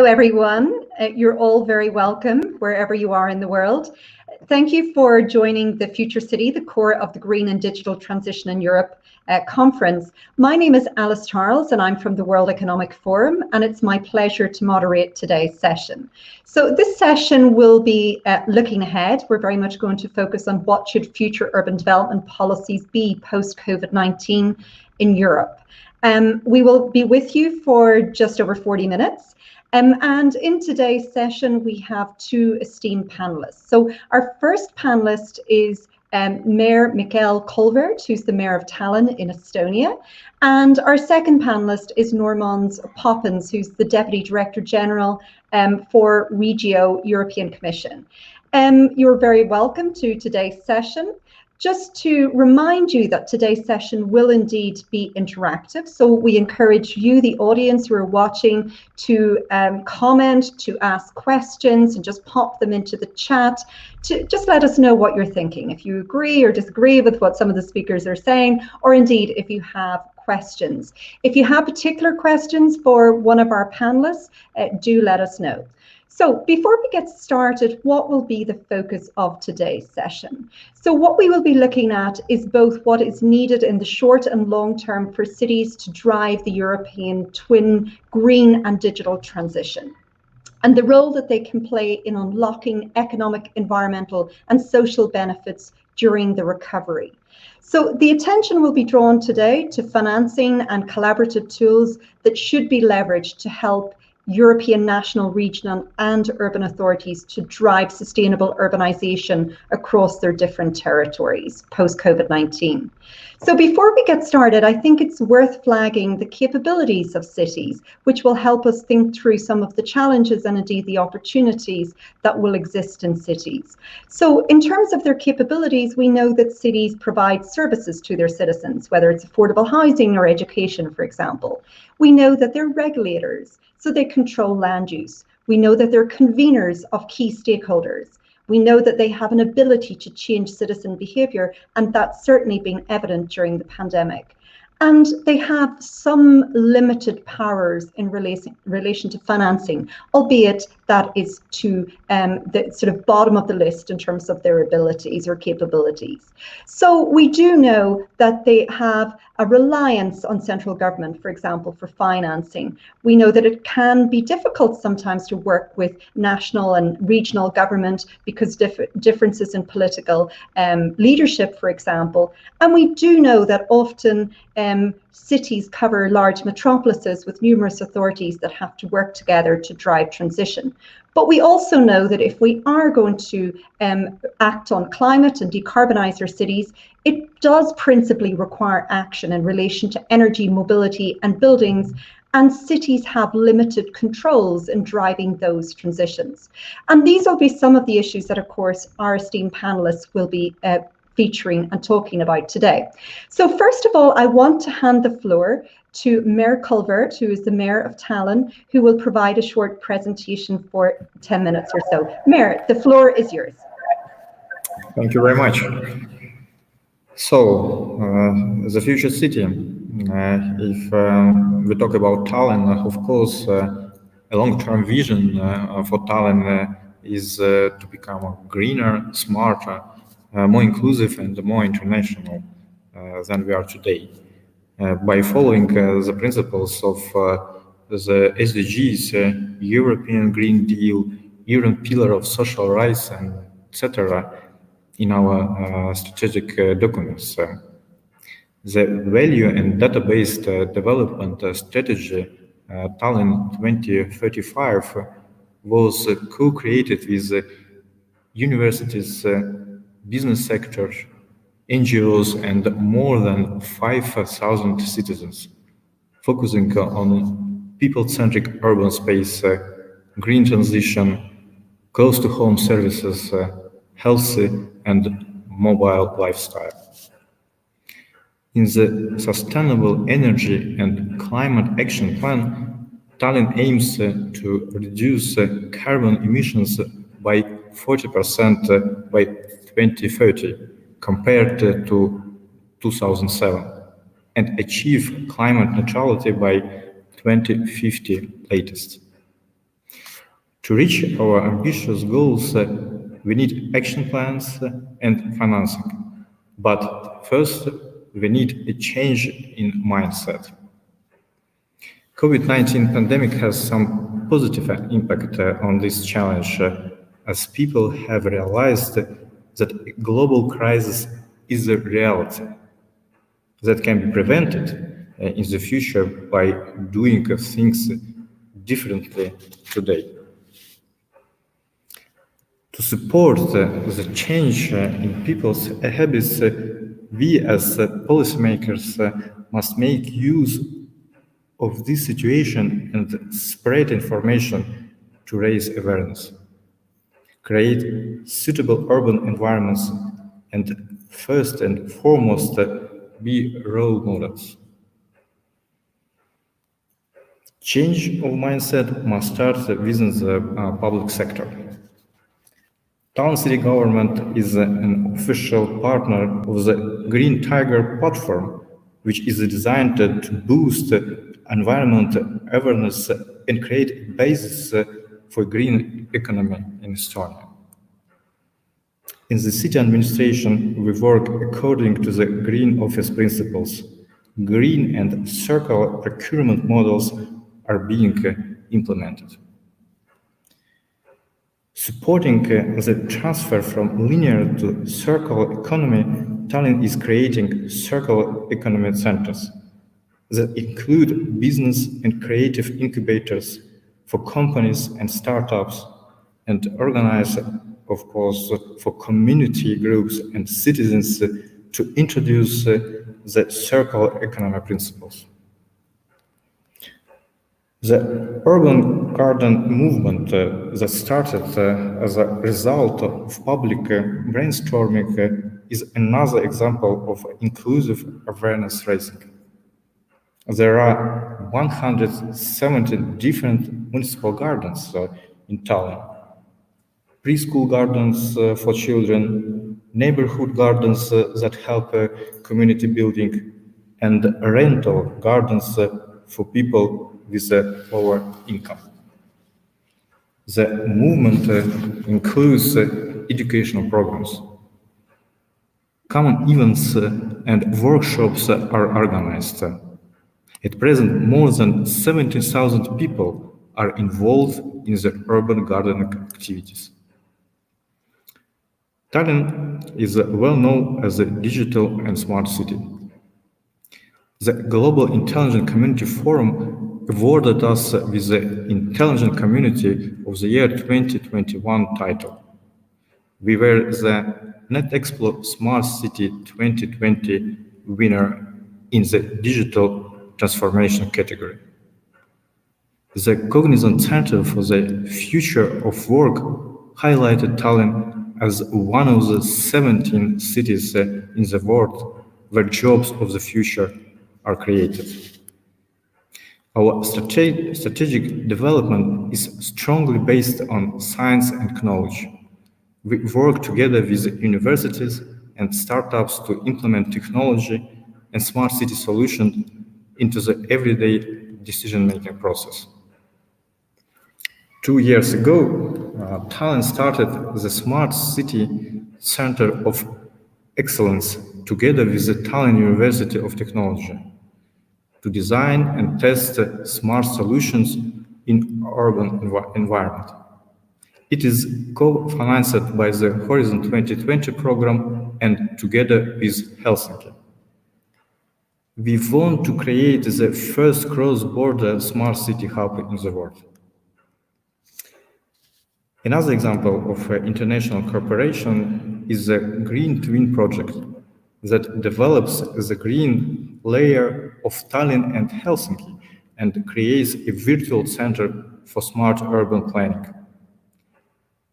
Hello, everyone. You're all very welcome wherever you are in the world. Thank you for joining the Future City, the core of the Green and Digital Transition in Europe conference. My name is Alice Charles and I'm from the World Economic Forum, and it's my pleasure to moderate today's session. So this session will be looking ahead. We're very much going to focus on what should future urban development policies be post-COVID-19 in Europe. We will be with you for just over 40 minutes. And in today's session, we have two esteemed panelists. So our first panelist is Mayor Mikael Kulvert, who's the Mayor of Tallinn in Estonia. And our second panelist is Normand Poppens, who's the Deputy Director General for Regio European Commission. You're very welcome to today's session. Just to remind you that today's session will indeed be interactive, so we encourage you, the audience who are watching, to comment, to ask questions, and just pop them into the chat to just let us know what you're thinking, if you agree or disagree with what some of the speakers are saying, or indeed if you have questions. If you have particular questions for one of our panelists, do let us know. So before we get started, what will be the focus of today's session? So what we will be looking at is both what is needed in the short and long term for cities to drive the European twin green and digital transition, and the role that they can play in unlocking economic, environmental, and social benefits during the recovery. So the attention will be drawn today to financing and collaborative tools that should be leveraged to help European, national, regional, and urban authorities to drive sustainable urbanization across their different territories post-COVID-19. So before we get started, I think it's worth flagging the capabilities of cities, which will help us think through some of the challenges and indeed the opportunities that will exist in cities. So in terms of their capabilities, we know that cities provide services to their citizens, whether it's affordable housing or education, for example. We know that they're regulators, so they control land use. We know that they're conveners of key stakeholders. We know that they have an ability to change citizen behaviour, and that's certainly been evident during the pandemic. And they have some limited powers in relation to financing, albeit that is to the sort of bottom of the list in terms of their abilities or capabilities. So we do know that they have a reliance on central government, for example, for financing. We know that it can be difficult sometimes to work with national and regional government because differences in political leadership, for example. And we do know that often cities cover large metropolises with numerous authorities that have to work together to drive transition. But we also know that if we are going to act on climate and decarbonize our cities, it does principally require action in relation to energy, mobility, and buildings, and cities have limited controls in driving those transitions. And these will be some of the issues that, of course, our esteemed panelists will be featuring and talking about today. So first of all, I want to hand the floor to Mayor Kulvert, who is the Mayor of Tallinn, who will provide a short presentation for 10 minutes or so. Mayor, the floor is yours. Thank you very much. So, the future city, if we talk about Tallinn, of course, a long-term vision for Tallinn is to become greener, smarter, more inclusive and more international than we are today. By following the principles of the SDGs, European Green Deal, European Pillar of Social Rights, and etc. in our strategic documents. The value and database development strategy Tallinn 2035 was co-created with universities, business sector, NGOs, and more than 5,000 citizens, focusing on people-centric urban space, green transition, close-to-home services, healthy and mobile lifestyle. In the Sustainable Energy and Climate Action Plan, Tallinn aims to reduce carbon emissions by 40% by 2030 compared to 2007 and achieve climate neutrality by 2050 latest. To reach our ambitious goals, we need action plans and financing. But first, we need a change in mindset. COVID-19 pandemic has some positive impact on this challenge, as people have realized that a global crisis is a reality that can be prevented in the future by doing things differently today. To support the change in people's habits, we as policymakers must make use of this situation and spread information to raise awareness, create suitable urban environments, and first and foremost, be role models. Change of mindset must start within the public sector. Tallinn City Government is an official partner of the Green Tiger platform, which is designed to boost environment awareness and create a basis for green economy in Estonia. In the city administration, we work according to the Green Office principles. Green and circular procurement models are being implemented. Supporting the transfer from linear to circular economy, Tallinn is creating circular economy centers that include business and creative incubators for companies and startups, and organize, of course, for community groups and citizens to introduce the circular economy principles. The urban garden movement that started as a result of public brainstorming is another example of inclusive awareness raising. There are 170 different municipal gardens in Tallinn. Preschool gardens for children, neighborhood gardens that help community building, and rental gardens for people with a lower income. The movement includes educational programs. Common events and workshops are organized. At present, more than 70,000 people are involved in the urban gardening activities. Tallinn is well known as a digital and smart city. The Global Intelligent Community Forum awarded us with the Intelligent Community of the Year 2021 title. We were the NetExplo Smart City 2020 winner in the digital transformation category. The Cognizant Center for the Future of Work highlighted Tallinn as one of the 17 cities in the world where jobs of the future are created. Our strategic development is strongly based on science and knowledge. We work together with universities and startups to implement technology and smart city solutions into the everyday decision-making process. 2 years ago, Tallinn started the Smart City Center of Excellence together with the Tallinn University of Technology to design and test smart solutions in urban environment. It is co-financed by the Horizon 2020 program and together with Helsinki. We want to create the first cross-border smart city hub in the world. Another example of international cooperation is the Green Twin project that develops the green layer of Tallinn and Helsinki and creates a virtual center for smart urban planning.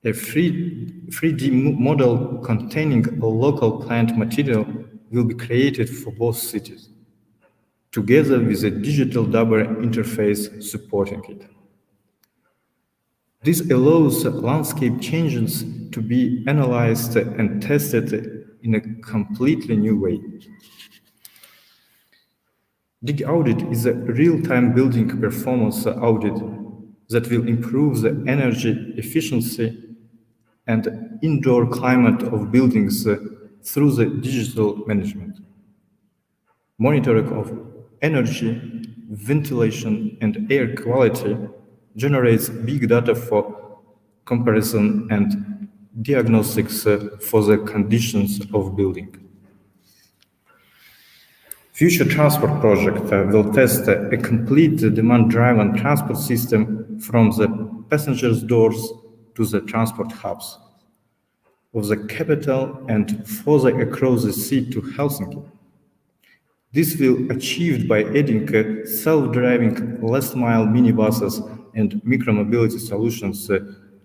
A 3D model containing a local plant material will be created for both cities, together with a digital double interface supporting it. This allows landscape changes to be analyzed and tested in a completely new way. Dig Audit is a real-time building performance audit that will improve the energy efficiency and indoor climate of buildings through the digital management. Monitoring of energy, ventilation, and air quality generates big data for comparison and diagnostics for the conditions of building. Future Transport project will test a complete demand-driven transport system from the passengers' doors to the transport hubs of the capital and further across the sea to Helsinki. This will be achieved by adding self-driving last-mile minibuses and micromobility solutions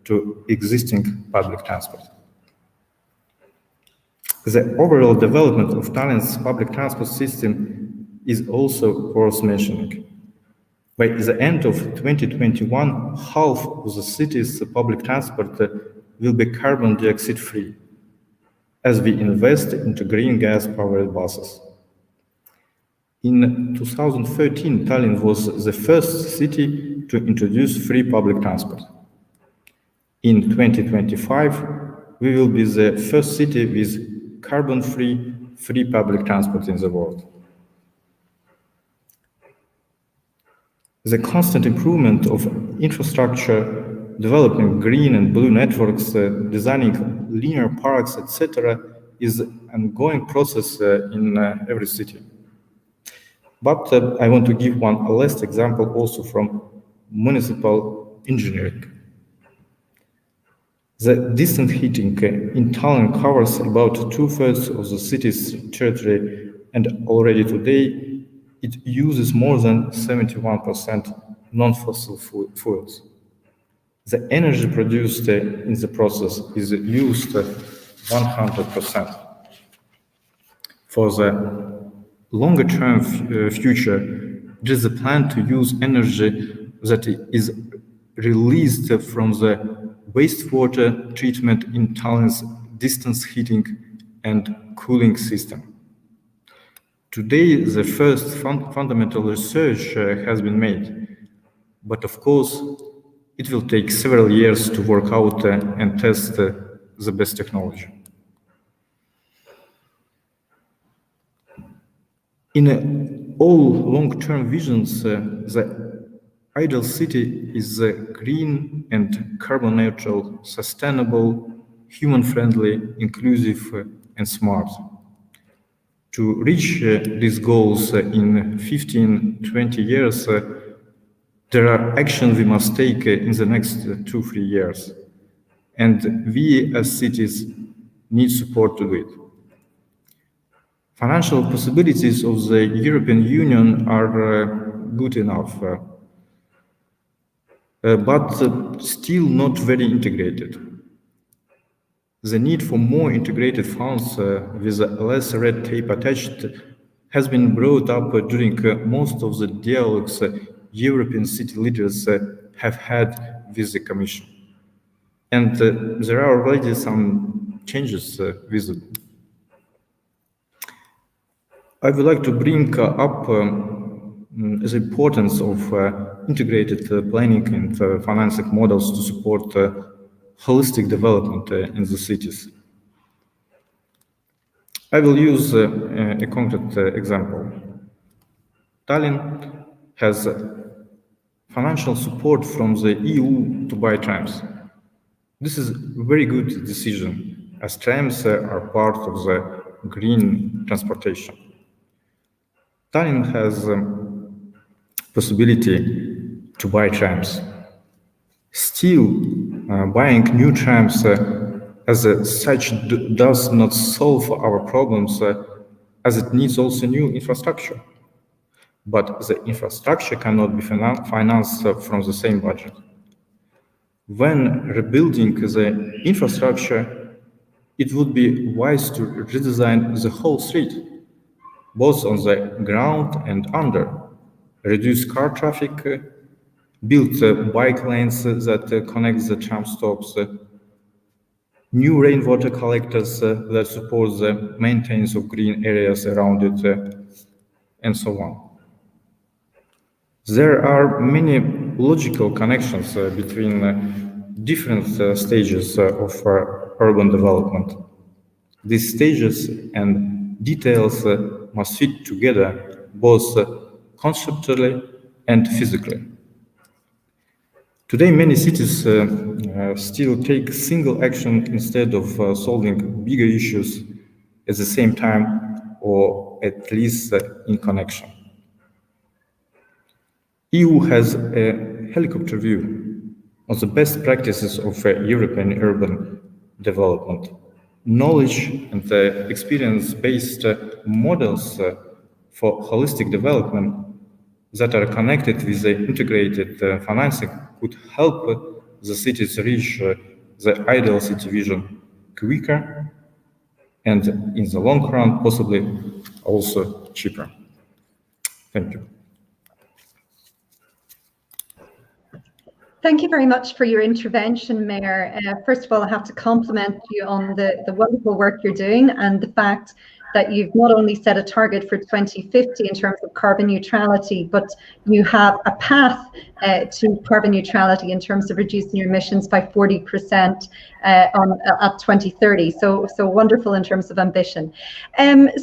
to existing public transport. The overall development of Tallinn's public transport system is also worth mentioning. By the end of 2021, half of the city's public transport will be carbon dioxide free, as we invest into green gas-powered buses. In 2013, Tallinn was the first city to introduce free public transport. In 2025, we will be the first city with carbon-free free public transport in the world. The constant improvement of infrastructure, developing green and blue networks, designing linear parks, etc., is an ongoing process in every city. But I want to give one last example also from municipal engineering. The distant heating in Tallinn covers about 2/3 of the city's territory, and already today it uses more than 71% non-fossil fuels. The energy produced in the process is used 100%. For the longer-term future, there is a plan to use energy that is released from the wastewater treatment in Tallinn's distance heating and cooling system. Today, the first fundamental research has been made, but of course, it will take several years to work out and test the best technology. In all long-term visions, the ideal city is green and carbon neutral, sustainable, human-friendly, inclusive, and smart. To reach these goals in 15-20 years, there are actions we must take in the next 2-3 years. And we as cities need support to do it. Financial possibilities of the European Union are good enough, but still not very integrated. The need for more integrated funds with less red tape attached has been brought up during most of the dialogues European city leaders have had with the Commission. And there are already some changes visible. I would like to bring up the importance of integrated planning and financing models to support holistic development in the cities. I will use a concrete example. Tallinn has financial support from the EU to buy trams. This is a very good decision, as trams are part of the green transportation. Tallinn has possibility to buy trams. Still, buying new trams as such does not solve our problems, as it needs also new infrastructure. But the infrastructure cannot be financed from the same budget. When rebuilding the infrastructure, it would be wise to redesign the whole street, both on the ground and under, reduce car traffic, build bike lanes that connect the tram stops, new rainwater collectors that support the maintenance of green areas around it, and so on. There are many logical connections between different stages of urban development. These stages and details must fit together both conceptually and physically. Today, many cities still take single action instead of solving bigger issues at the same time, or at least in connection. EU has a helicopter view on the best practices of European urban development. Knowledge and experience-based models for holistic development that are connected with the integrated financing could help the cities reach the ideal city vision quicker and in the long run, possibly also cheaper. Thank you. Thank you very much for your intervention, Mayor. First of all, I have to compliment you on the wonderful work you're doing and the fact that you've not only set a target for 2050 in terms of carbon neutrality, but you have a path to carbon neutrality in terms of reducing your emissions by 40% at 2030. So wonderful in terms of ambition.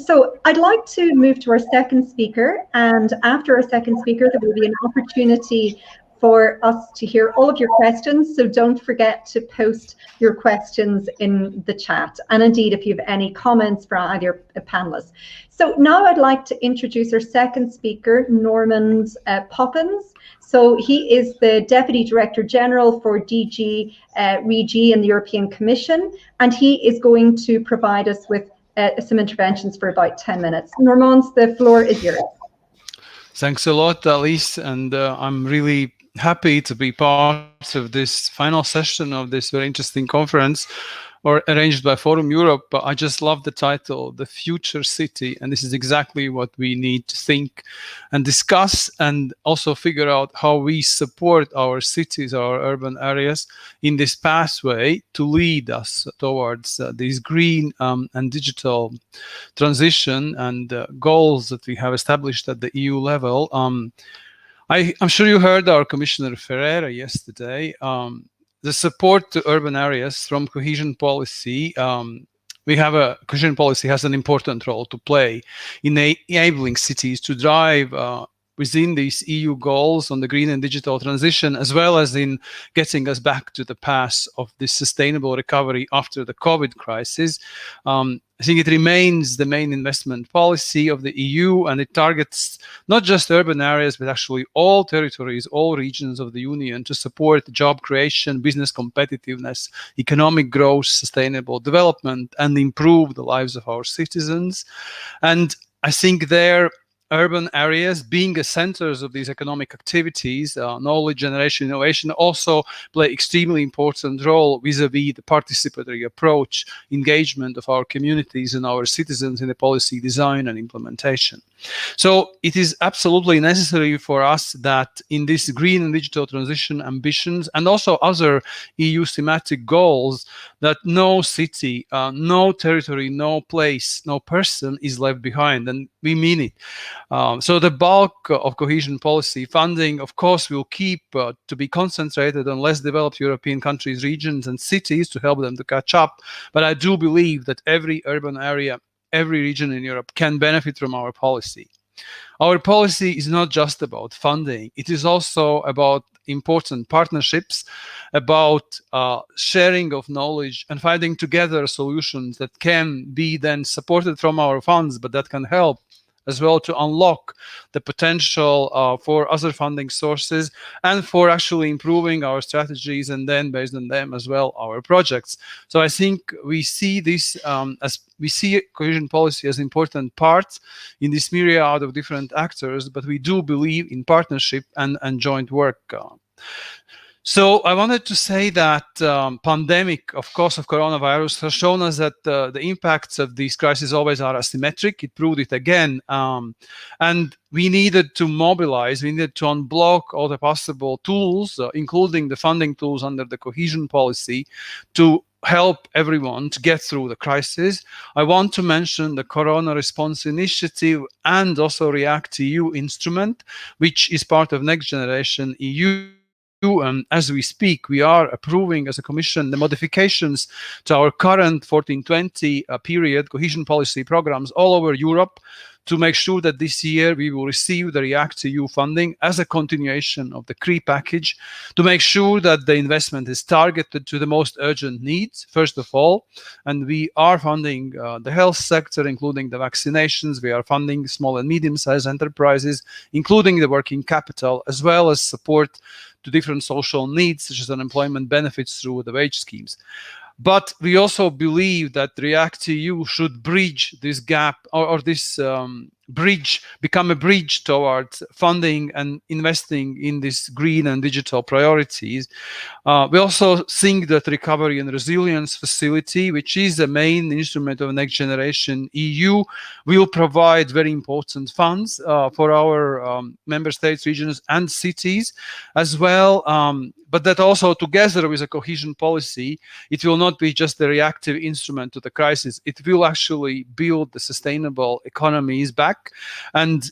So I'd like to move to our second speaker, and after our second speaker, there will be an opportunity for us to hear all of your questions. So don't forget to post your questions in the chat. And indeed, if you have any comments for either panelists. So now I'd like to introduce our second speaker, Normand Poppens. So he is the Deputy Director General for DG REGI in the European Commission, and he is going to provide us with some interventions for about 10 minutes. Normand, the floor is yours. Thanks a lot, Alice, and I'm really happy to be part of this final session of this very interesting conference arranged by Forum Europe. But I just love the title, The Future City, and this is exactly what we need to think and discuss and also figure out how we support our cities, our urban areas in this pathway to lead us towards this green and digital transition and goals that we have established at the EU level. I'm sure you heard our Commissioner Ferreira yesterday. The support to urban areas from cohesion policy, cohesion policy has an important role to play in enabling cities to drive within these EU goals on the green and digital transition, as well as in getting us back to the path of this sustainable recovery after the COVID crisis. I think it remains the main investment policy of the EU, and it targets not just urban areas, but actually all territories, all regions of the Union to support job creation, business competitiveness, economic growth, sustainable development, and improve the lives of our citizens. And I think urban areas, being the centers of these economic activities, knowledge generation, innovation, also play extremely important role vis-a-vis the participatory approach, engagement of our communities and our citizens in the policy design and implementation. So it is absolutely necessary for us that in this green and digital transition ambitions and also other EU thematic goals, that no city, no territory, no place, no person is left behind, and we mean it. So the bulk of cohesion policy funding, of course, will keep to be concentrated on less developed European countries, regions, and cities to help them to catch up. But I do believe that every urban area, every region in Europe can benefit from our policy. Our policy is not just about funding. It is also about important partnerships, about sharing of knowledge and finding together solutions that can be then supported from our funds, but that can help as well to unlock the potential for other funding sources and for actually improving our strategies and then based on them as well our projects. So I think we see this as we see cohesion policy as important part in this myriad of different actors, but we do believe in partnership and joint work. So I wanted to say that pandemic, of course, of coronavirus has shown us that the impacts of these crises always are asymmetric. It proved it again. And we needed to mobilize, we needed to unblock all the possible tools, including the funding tools under the cohesion policy, to help everyone to get through the crisis. I want to mention the Corona Response Initiative and also REACT-EU instrument, which is part of Next Generation EU as we speak, we are approving as a Commission the modifications to our current 14-20 period cohesion policy programs all over Europe to make sure that this year we will receive the REACT-EU funding as a continuation of the CRE package, to make sure that the investment is targeted to the most urgent needs, first of all. And we are funding the health sector, including the vaccinations. We are funding small and medium-sized enterprises, including the working capital, as well as support to different social needs, such as unemployment benefits through the wage schemes. But we also believe that REACT-EU should bridge this gap, or this bridge, become a bridge towards funding and investing in these green and digital priorities. We also think that Recovery and Resilience Facility, which is the main instrument of Next Generation EU, will provide very important funds for our member states, regions, and cities as well. But that also, together with a cohesion policy, it will not be just a reactive instrument to the crisis. It will actually build the sustainable economies back, and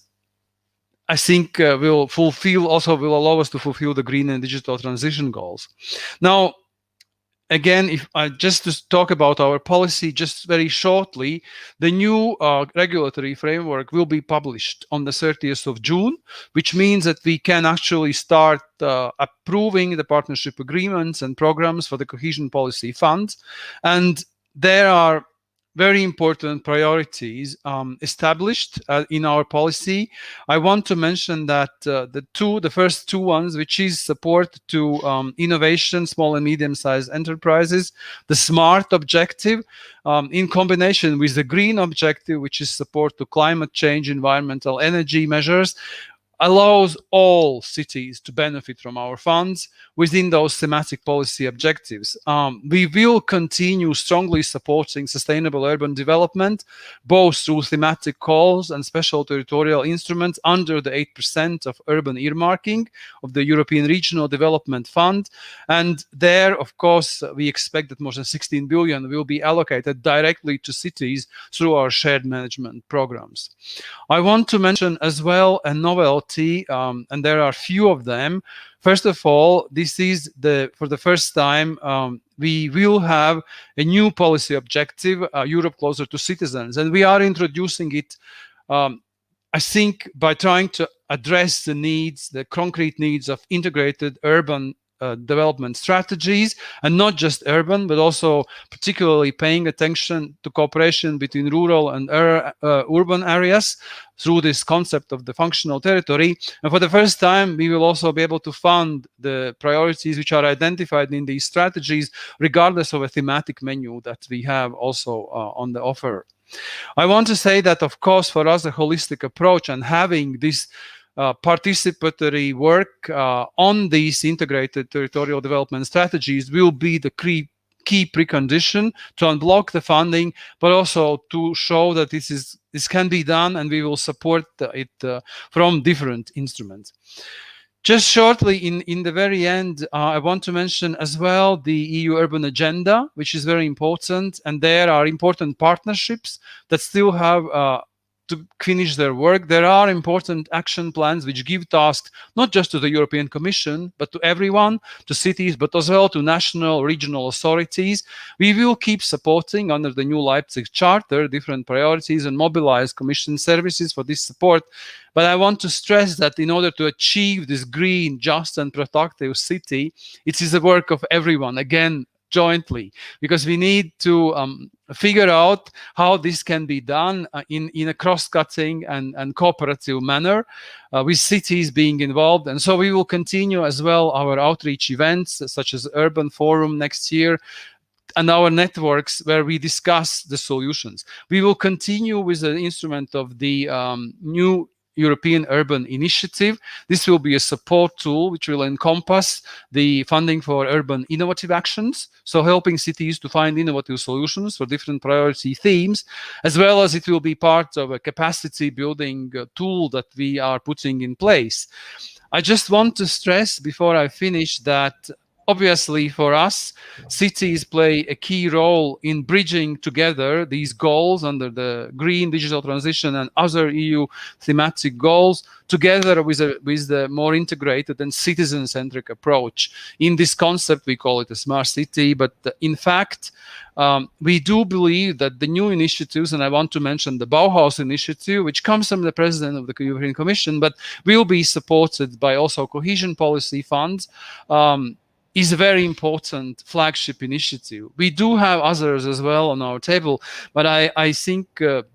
I think will allow us to fulfill the green and digital transition goals. Now, again, if I just to talk about our policy just very shortly, the new regulatory framework will be published on the 30th of June, which means that we can actually start approving the partnership agreements and programs for the cohesion policy funds. And there are very important priorities established in our policy. I want to mention that the first two ones, which is support to innovation, small and medium-sized enterprises, the SMART objective, in combination with the green objective, which is support to climate change, environmental energy measures, allows all cities to benefit from our funds within those thematic policy objectives. We will continue strongly supporting sustainable urban development, both through thematic calls and special territorial instruments under the 8% of urban earmarking of the European Regional Development Fund. And there, of course, we expect that more than 16 billion will be allocated directly to cities through our shared management programs. I want to mention as well a novelty, and there are few of them. First of all, this is for the first time, we will have a new policy objective, Europe Closer to Citizens, and we are introducing it, I think, by trying to address the needs, the concrete needs of integrated urban development strategies, and not just urban, but also particularly paying attention to cooperation between rural and urban areas through this concept of the functional territory. And for the first time, we will also be able to fund the priorities which are identified in these strategies, regardless of a thematic menu that we have also on the offer. I want to say that, of course, for us, a holistic approach and having this participatory work on these integrated territorial development strategies will be the key precondition to unblock the funding, but also to show that this can be done, and we will support it from different instruments. Just shortly, in the very end, I want to mention as well the EU Urban Agenda, which is very important, and there are important partnerships that still have to finish their work. There are important action plans which give tasks not just to the European Commission, but to everyone, to cities, but as well to national, regional authorities. We will keep supporting under the new Leipzig Charter different priorities and mobilize Commission services for this support. But I want to stress that in order to achieve this green, just and productive city, it is the work of everyone, again, jointly, because we need to figure out how this can be done in a cross-cutting and cooperative manner, with cities being involved. And so we will continue as well our outreach events, such as Urban Forum next year, and our networks where we discuss the solutions. We will continue with the instrument of the new European Urban Initiative. This will be a support tool which will encompass the funding for urban innovative actions, so helping cities to find innovative solutions for different priority themes, as well as it will be part of a capacity building tool that we are putting in place. I just want to stress before I finish that obviously, for us, cities play a key role in bridging together these goals under the green digital transition and other EU thematic goals, together with the more integrated and citizen-centric approach. In this concept, we call it a smart city, but in fact, we do believe that the new initiatives, and I want to mention the Bauhaus initiative, which comes from the President of the European Commission, but will be supported by also cohesion policy funds, is a very important flagship initiative. We do have others as well on our table, but I think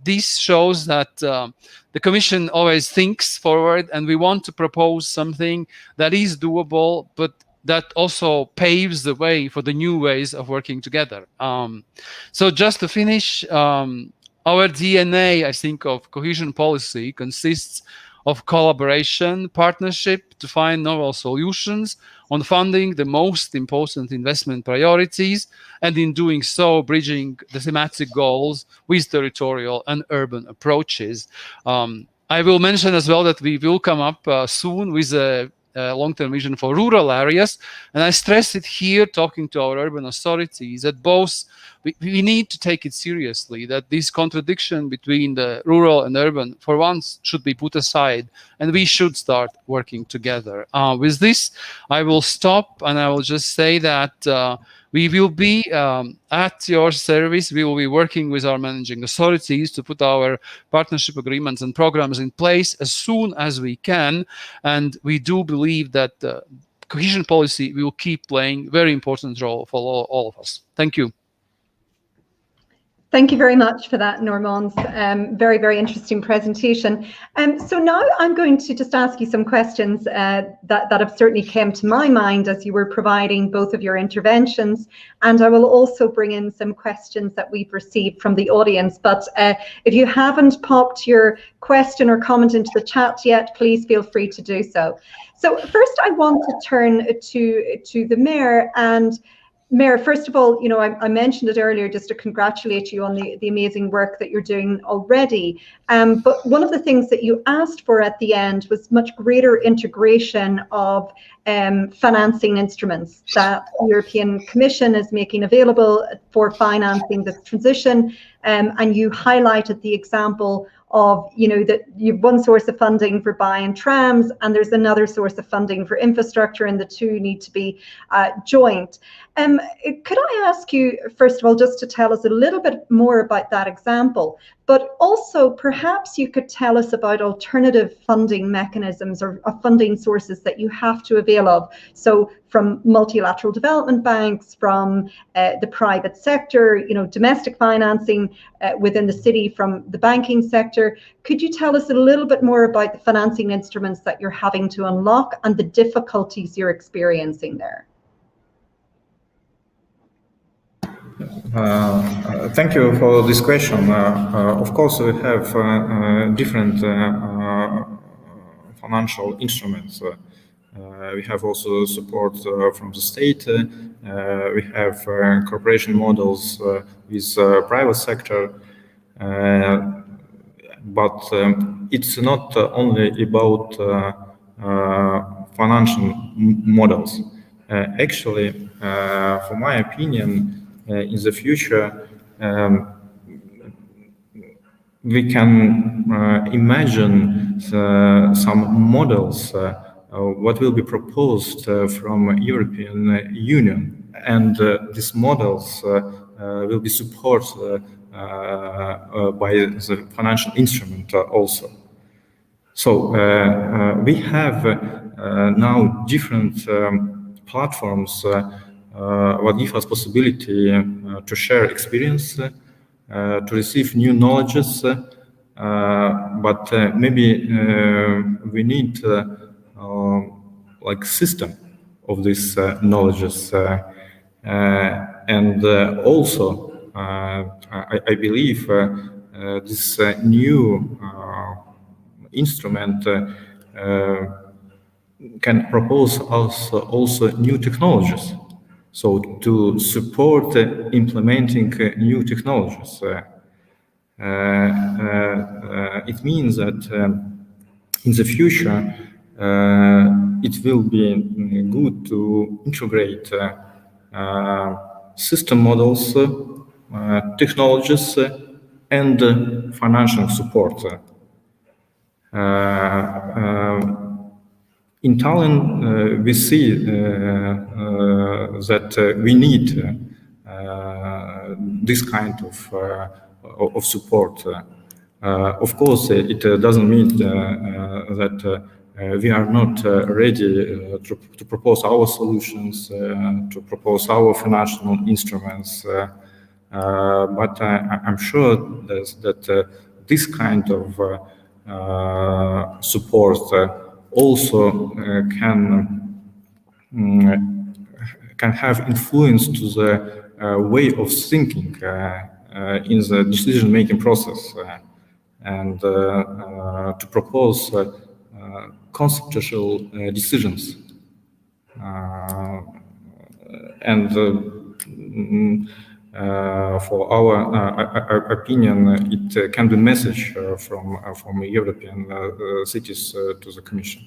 this shows that the Commission always thinks forward, and we want to propose something that is doable, but that also paves the way for the new ways of working together. So just to finish, our DNA, I think, of cohesion policy consists of collaboration, partnership to find novel solutions on funding the most important investment priorities, and in doing so, bridging the thematic goals with territorial and urban approaches. I will mention as well that we will come up soon with a long-term vision for rural areas. And I stress it here, talking to our urban authorities, that both we need to take it seriously, that this contradiction between the rural and urban, for once, should be put aside, and we should start working together. With this, I will stop, and I will just say that we will be at your service. We will be working with our managing authorities to put our partnership agreements and programs in place as soon as we can. And we do believe that cohesion policy will keep playing a very important role for all of us. Thank you. Thank you very much for that, Normand. Very, very interesting presentation. So now I'm going to just ask you some questions that have certainly come to my mind as you were providing both of your interventions, and I will also bring in some questions that we've received from the audience. But if you haven't popped your question or comment into the chat yet, please feel free to do so. So first I want to turn to the Mayor. And Mayor, first of all, you know, I mentioned it earlier just to congratulate you on the amazing work that you're doing already. But one of the things that you asked for at the end was much greater integration of financing instruments that the European Commission is making available for financing this transition. And you highlighted the example of, you know, that you've one source of funding for buying trams and there's another source of funding for infrastructure, and the two need to be joint. Could I ask you, first of all, just to tell us a little bit more about that example, but also perhaps you could tell us about alternative funding mechanisms or funding sources that you have to avail of. So from multilateral development banks, from the private sector, you know, domestic financing within the city, from the banking sector. Could you tell us a little bit more about the financing instruments that you're having to unlock and the difficulties you're experiencing there? Thank you for this question. Of course, we have different financial instruments. We have also support from the state. We have cooperation models with private sector. But it's not only about financial models. Actually, for my opinion, in the future, we can imagine some models what will be proposed from European Union, and these models will be supported by the financial instrument also. So we have now different platforms what give us possibility to share experience, to receive new knowledges, but maybe we need like system of these knowledges, and also I believe this new instrument can propose us also new technologies. So to support implementing new technologies, it means that in the future it will be good to integrate system models, technologies, and financial support. In Tallinn, we see that we need this kind of support. Of course, it doesn't mean that we are not ready to propose our solutions, to propose our financial instruments, but I'm sure that this kind of support also can have influence to the way of thinking in the decision-making process, and to propose conceptual decisions. And for our opinion, it can be a message from European cities to the Commission.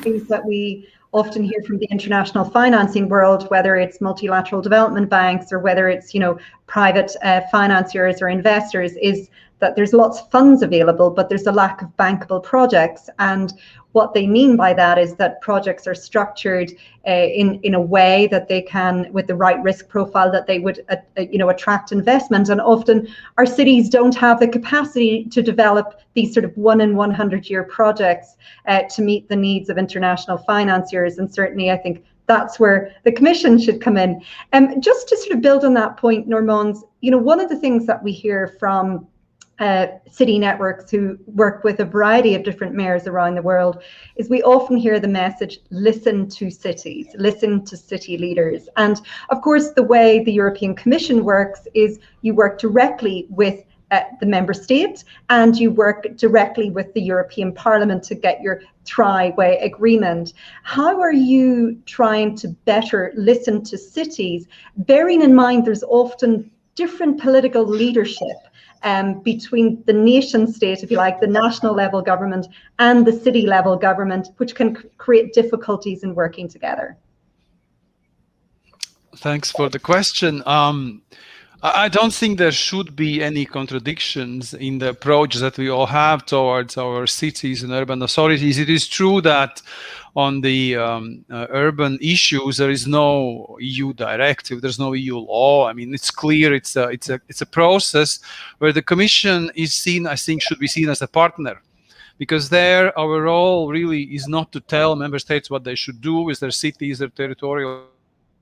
Things that we often hear from the international financing world, whether it's multilateral development banks or whether it's, you know, private financiers or investors, is that there's lots of funds available, but there's a lack of bankable projects. And what they mean by that is that projects are structured in a way that they can, with the right risk profile, that they would attract investment. And often our cities don't have the capacity to develop these sort of 1 in 100 year projects to meet the needs of international financiers. And certainly I think that's where the Commission should come in. Just to sort of build on that point, Noormans, you know, one of the things that we hear from city networks who work with a variety of different mayors around the world is we often hear the message, listen to cities, listen to city leaders. And of course, the way the European Commission works is you work directly with the member state, and you work directly with the European Parliament to get your tri-way agreement. How are you trying to better listen to cities, bearing in mind there's often different political leadership between the nation state, if you like, the national level government and the city level government, which can create difficulties in working together? Thanks for the question. I don't think there should be any contradictions in the approach that we all have towards our cities and urban authorities. It is true that on the urban issues, there is no EU directive, there's no EU law. I mean, it's clear it's a process where the Commission is seen, I think, should be seen as a partner. Because there, our role really is not to tell member states what they should do with their cities, their territorial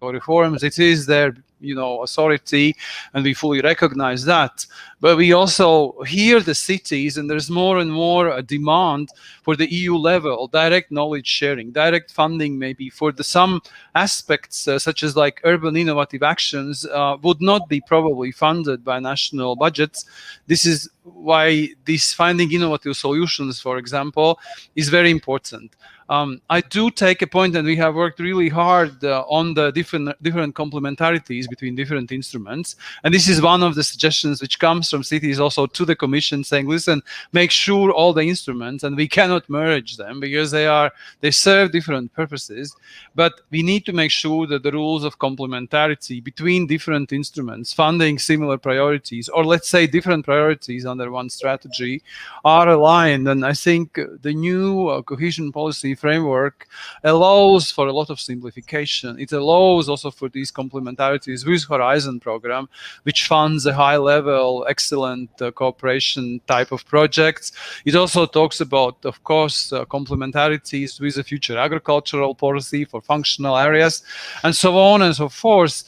reforms. It is their, authority, and we fully recognize that. But we also hear the cities, and there's more and more a demand for the EU level, direct knowledge sharing, direct funding maybe for some aspects, such as like urban innovative actions, would not be probably funded by national budgets. This is why this finding innovative solutions, for example, is very important. I do take a point that we have worked really hard on the different complementarities between different instruments. And this is one of the suggestions which comes from cities also to the Commission, saying, listen, make sure all the instruments, and we cannot merge them because they serve different purposes. But we need to make sure that the rules of complementarity between different instruments, funding similar priorities, or let's say different priorities under one strategy, are aligned. And I think the new cohesion policy framework allows for a lot of simplification. It allows also for these complementarities with Horizon program, which funds a high-level, excellent cooperation type of projects. It also talks about, of course, complementarities with the future agricultural policy for functional areas, and so on and so forth.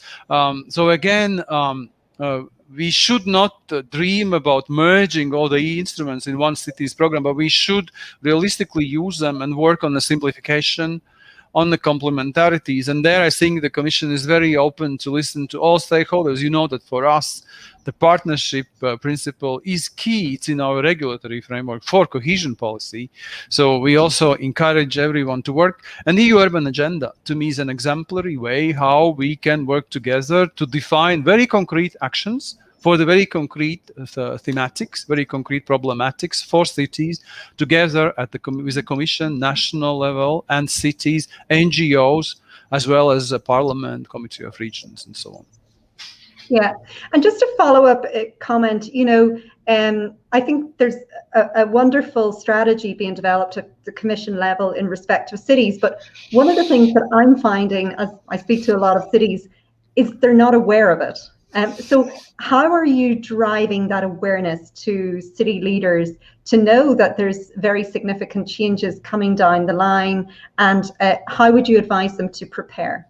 So again, we should not dream about merging all the instruments in one city's program, but we should realistically use them and work on the simplification, on the complementarities. And there I think the Commission is very open to listen to all stakeholders. You know that for us, the partnership principle is key. It's in our regulatory framework for cohesion policy. So we also encourage everyone to work. And the EU Urban Agenda, to me, is an exemplary way how we can work together to define very concrete actions for the very concrete thematics, very concrete problematics for cities, together at with the Commission, national level, and cities, NGOs, as well as the Parliament, Committee of Regions, and so on. Yeah, and just to follow up a comment, I think there's a wonderful strategy being developed at the Commission level in respect of cities. But one of the things that I'm finding as I speak to a lot of cities is they're not aware of it. So how are you driving that awareness to city leaders to know that there's very significant changes coming down the line, and how would you advise them to prepare?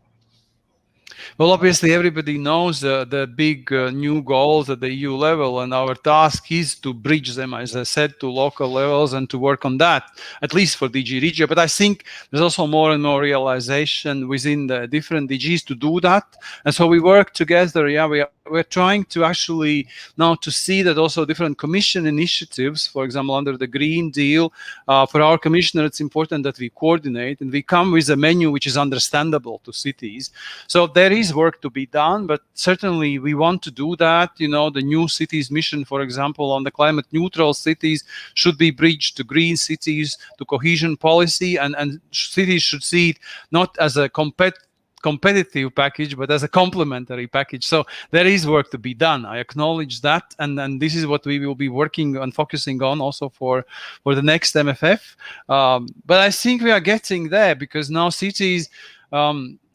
Well, obviously, everybody knows the big new goals at the EU level, and our task is to bridge them, as I said, to local levels and to work on that, at least for DG Regio. But I think there's also more and more realization within the different DGs to do that. And so we work together. Yeah, we're trying to actually now to see that also different Commission initiatives, for example, under the Green Deal, for our Commissioner, it's important that we coordinate and we come with a menu which is understandable to cities. So there is work to be done, but certainly we want to do that. The new cities mission, for example, on the climate neutral cities should be bridged to green cities, to cohesion policy, and cities should see it not as a competitive package, but as a complementary package. So there is work to be done. I acknowledge that, and this is what we will be working and focusing on also for the next MFF. But I think we are getting there, because now cities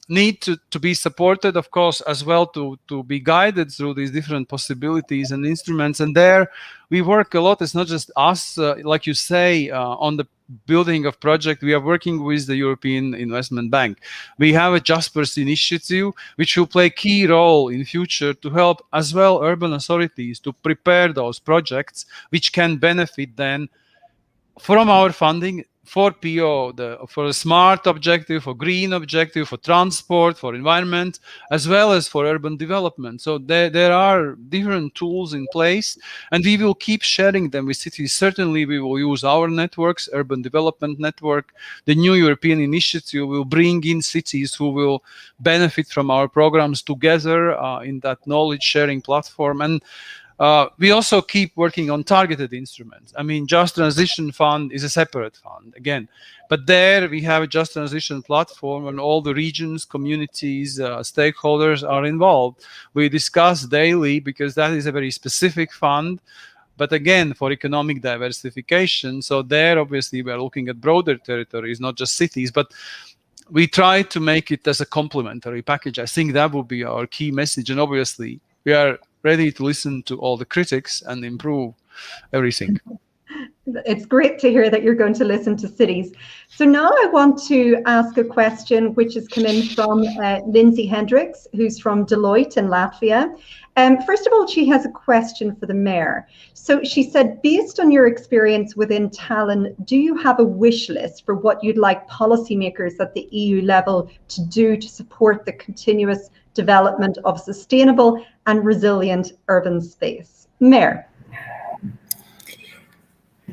need to be supported, of course, as well to be guided through these different possibilities and instruments. And there we work a lot. It's not just us, like you say, on the building of project. We are working with the European Investment Bank. We have a JASPERS initiative, which will play a key role in future to help as well urban authorities to prepare those projects, which can benefit then from our funding for PO, for a smart objective, for green objective, for transport, for environment, as well as for urban development. So there are different tools in place, and we will keep sharing them with cities. Certainly, we will use our networks, Urban Development Network. The new European initiative will bring in cities who will benefit from our programs together in that knowledge sharing platform. And we also keep working on targeted instruments. I mean, Just Transition Fund is a separate fund, again. But there we have a Just Transition platform, and all the regions, communities, stakeholders are involved. We discuss daily, because that is a very specific fund. But again, for economic diversification, so there obviously we are looking at broader territories, not just cities, but we try to make it as a complementary package. I think that will be our key message. And obviously, we are ready to listen to all the critics and improve everything. It's great to hear that you're going to listen to cities. So now I want to ask a question which has come in from Lindsay Hendricks, who's from Deloitte in Latvia. First of all, she has a question for the mayor. So she said, based on your experience within Tallinn, do you have a wish list for what you'd like policymakers at the EU level to do to support the continuous development of sustainable and resilient urban space? Mayor.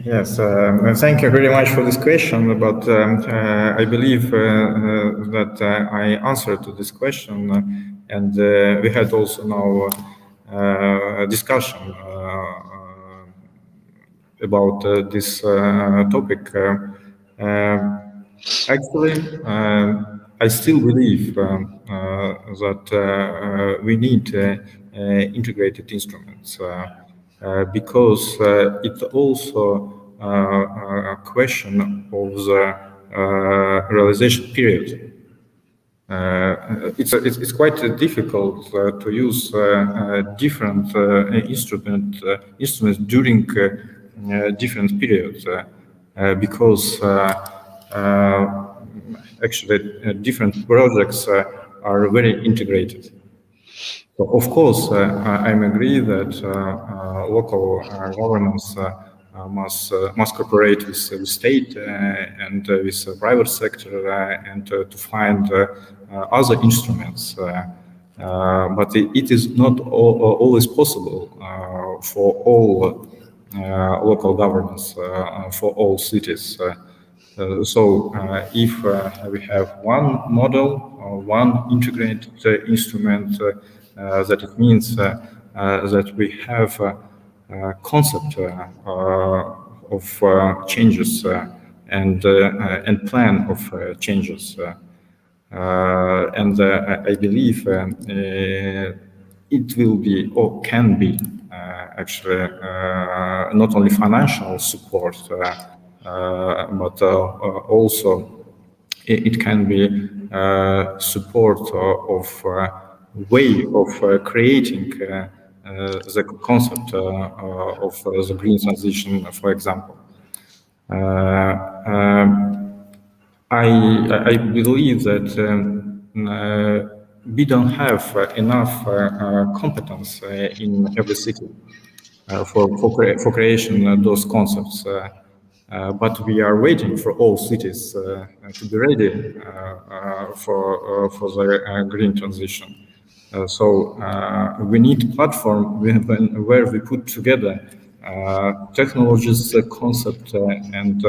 Yes, thank you very much for this question, but I believe that I answered to this question, and we had also now a discussion about this topic. Actually, I still believe that we need integrated instruments because it's also a question of the realization period. It's quite difficult to use different instruments during different periods because actually different projects are very integrated. So of course, I agree that local governments must cooperate with the state and with the private sector and to find other instruments. But it is not always possible for all local governments, for all cities. So if we have one model, one integrated instrument, that it means that we have a concept of changes and plan of changes. And I believe it will be or can be actually not only financial support, but also it can be support of way of creating the concept of the green transition, for example. I believe that we don't have enough competence in every city for creation of those concepts. But we are waiting for all cities to be ready for the green transition. So we need a platform where we put together technologies, concept, and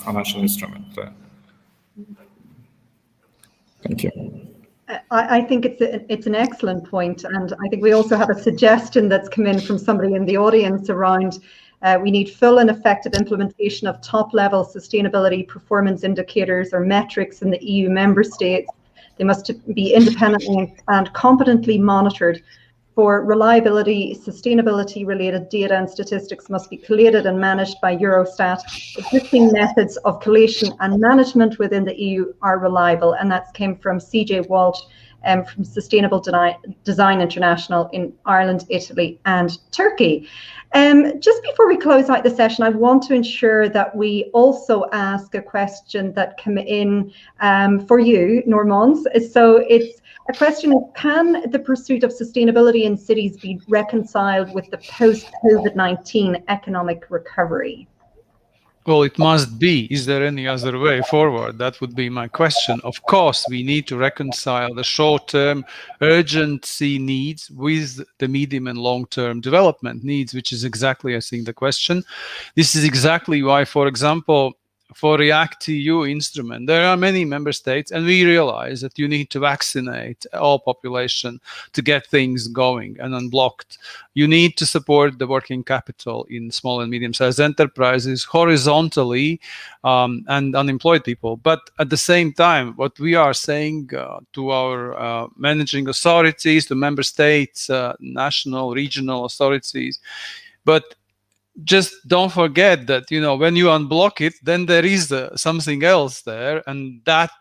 financial instrument. Thank you. I think it's an excellent point, and I think we also have a suggestion that's come in from somebody in the audience around we need full and effective implementation of top-level sustainability performance indicators or metrics in the EU member states. They must be independently and competently monitored. For reliability, sustainability-related data and statistics must be collated and managed by Eurostat. Existing methods of collation and management within the EU are reliable, and that came from CJ Walsh from Sustainable Design International in Ireland, Italy, and Turkey. Just before we close out the session, I want to ensure that we also ask a question that came in for you, Normand. So it's a question of, can the pursuit of sustainability in cities be reconciled with the post-COVID-19 economic recovery? Well, it must be. Is there any other way forward? That would be my question. Of course, we need to reconcile the short-term urgency needs with the medium and long-term development needs, which is exactly, I think, the question. This is exactly why, for example, for REACT-EU instrument, there are many member states, and we realize that you need to vaccinate all population to get things going and unblocked. You need to support the working capital in small and medium-sized enterprises horizontally and unemployed people. But at the same time, what we are saying to our managing authorities, to member states, national, regional authorities, but just don't forget that, you know, when you unblock it, then there is something else there, and that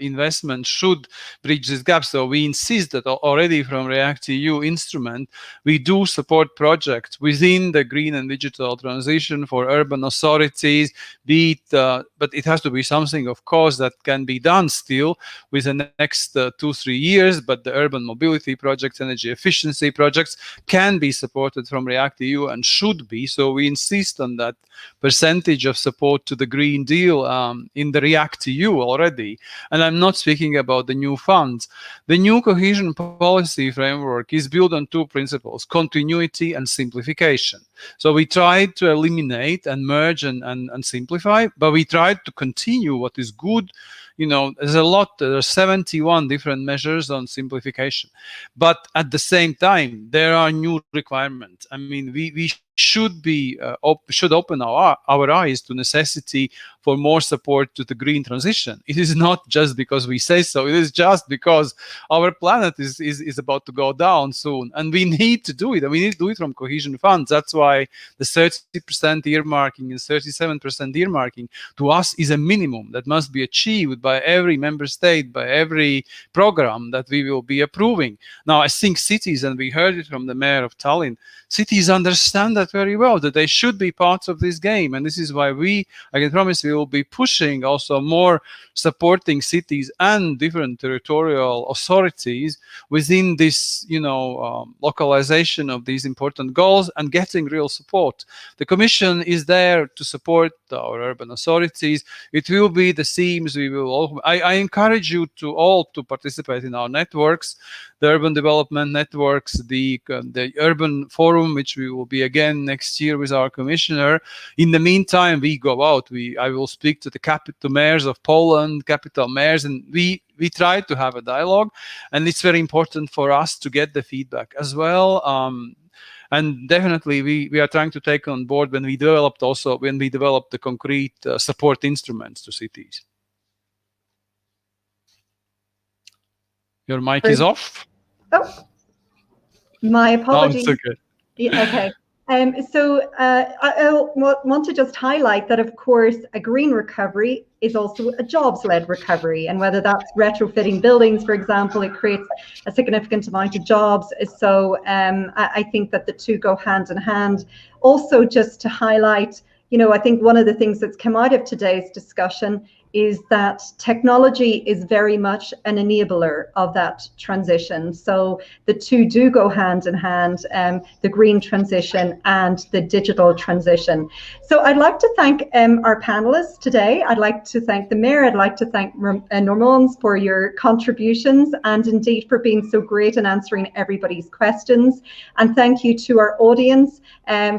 investment should bridge this gap. So we insist that already from REACT-EU instrument, we do support projects within the green and digital transition for urban authorities, be it, but it has to be something, of course, that can be done still within the next 2-3 years, but the urban mobility projects, energy efficiency projects can be supported from REACT-EU and should be. So we insist on that percentage of support to the Green Deal in the REACT-EU already. And I'm not speaking about the new funds. The new cohesion policy framework is built on two principles: continuity and simplification. So we tried to eliminate and merge and simplify, but we tried to continue what is good. You know, there are 71 different measures on simplification. But at the same time, there are new requirements. I mean, we should be should open our eyes to necessity for more support to the green transition. It is not just because we say so. It is just because our planet is about to go down soon, and we need to do it. And we need to do it from cohesion funds. That's why the 30% earmarking and 37% earmarking to us is a minimum that must be achieved by every member state, by every program that we will be approving. Now, I think cities, and we heard it from the mayor of Tallinn, cities understand that very well, that they should be parts of this game. And this is why I can promise we will be pushing also more supporting cities and different territorial authorities within this, you know, localization of these important goals and getting real support. The Commission is there to support our urban authorities. It will be the themes we will all, I encourage you all to participate in our networks, the urban development networks, the urban forum, which we will be again again next year with our commissioner. In the meantime, we go out. I will speak to the capital mayors of Poland, capital mayors, and we try to have a dialogue. And it's very important for us to get the feedback as well. And definitely, we are trying to take on board when we develop the concrete support instruments to cities. Your mic is off. Oh, my apologies. Oh, it's okay. Yeah, okay. So I want to just highlight that, of course, a green recovery is also a jobs-led recovery. And whether that's retrofitting buildings, for example, it creates a significant amount of jobs. So I think that the two go hand in hand. Also, just to highlight, I think one of the things that's come out of today's discussion is that technology is very much an enabler of that transition. So the two do go hand in hand, the green transition and the digital transition. So I'd like to thank our panelists today. I'd like to thank the Mayor. I'd like to thank Normans for your contributions and indeed for being so great in answering everybody's questions. And thank you to our audience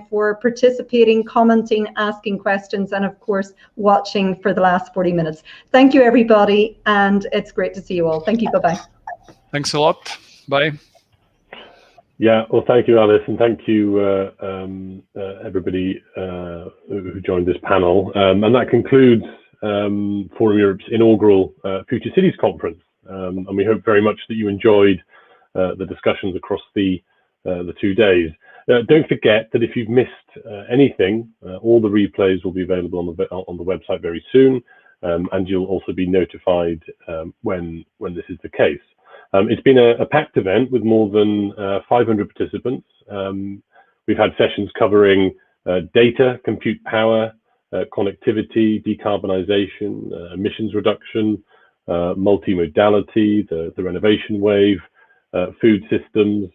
for participating, commenting, asking questions, and of course, watching for the last 40 minutes. Thank you, everybody, and it's great to see you all. Thank you. Bye-bye. Thanks a lot. Bye. Yeah, well, thank you, Alice, and thank you, everybody who joined this panel. And that concludes Forum Europe's inaugural Future Cities Conference. And we hope very much that you enjoyed the discussions across the 2 days. Don't forget that if you've missed anything, all the replays will be available on the website very soon. And you'll also be notified when this is the case. It's been a packed event with more than 500 participants. We've had sessions covering data, compute power, connectivity, decarbonisation, emissions reduction, multimodality, the renovation wave, food systems,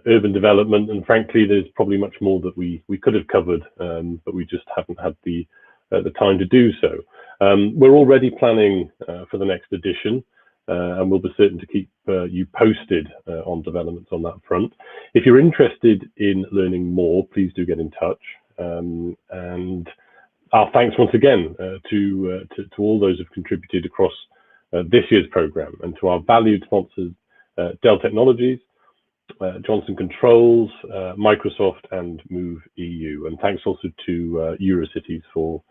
urban development, and frankly, there's probably much more that we could have covered, but we just haven't had the time to do so. We're already planning for the next edition, and we'll be certain to keep you posted on developments on that front. If you're interested in learning more, please do get in touch. And our thanks once again to all those who've contributed across this year's programme, and to our valued sponsors, Dell Technologies, Johnson Controls, Microsoft, and Move EU. And thanks also to Eurocities for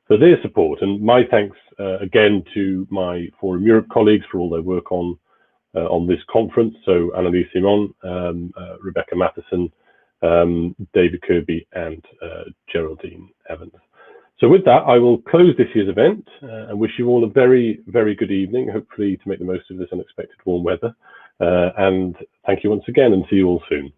their support. And my thanks again to my Forum Europe colleagues for all their work on this conference. So Annalise Simon, Rebecca Matheson, David Kirby, and Geraldine Evans. So with that, I will close this year's event and wish you all a very, very good evening, hopefully to make the most of this unexpected warm weather. And thank you once again, and see you all soon.